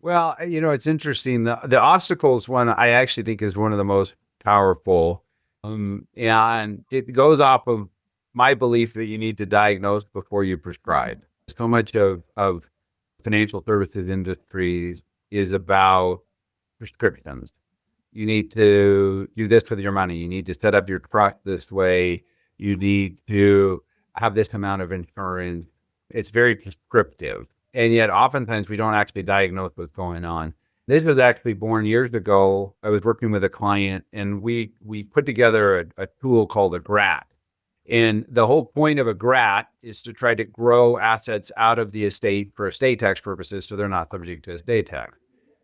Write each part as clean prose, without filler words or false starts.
Well, it's interesting. The obstacles one I actually think is one of the most powerful. And it goes off of my belief that you need to diagnose before you prescribe. So much of financial services industries is about prescriptions. You need to do this with your money. You need to set up your trust this way. You need to have this amount of insurance. It's very prescriptive. And yet, oftentimes, we don't actually diagnose what's going on. This was actually born years ago. I was working with a client, and we put together a tool called a GRAT. And the whole point of a GRAT is to try to grow assets out of the estate for estate tax purposes so they're not subject to estate tax.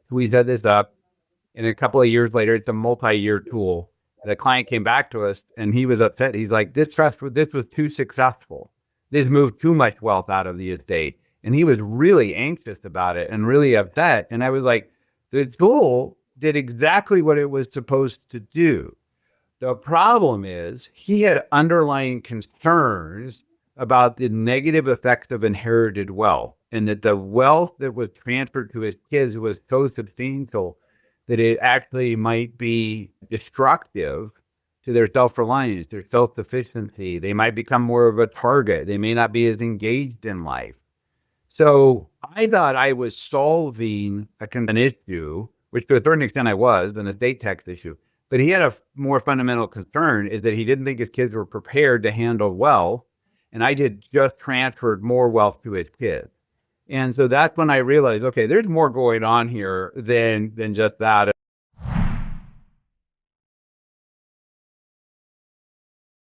We set this up, and a couple of years later, it's a multi-year tool. The client came back to us and he was upset. He's like, this was too successful. This moved too much wealth out of the estate. And he was really anxious about it and really upset. And I was like, the tool did exactly what it was supposed to do. The problem is he had underlying concerns about the negative effects of inherited wealth, and that the wealth that was transferred to his kids was so substantial that it actually might be destructive to their self-reliance, their self-sufficiency. They might become more of a target. They may not be as engaged in life. So I thought I was solving an issue, which to a certain extent I was, an estate tax issue. But he had a more fundamental concern, is that he didn't think his kids were prepared to handle wealth. And I just transferred more wealth to his kids. And so that's when I realized, okay, there's more going on here than just that.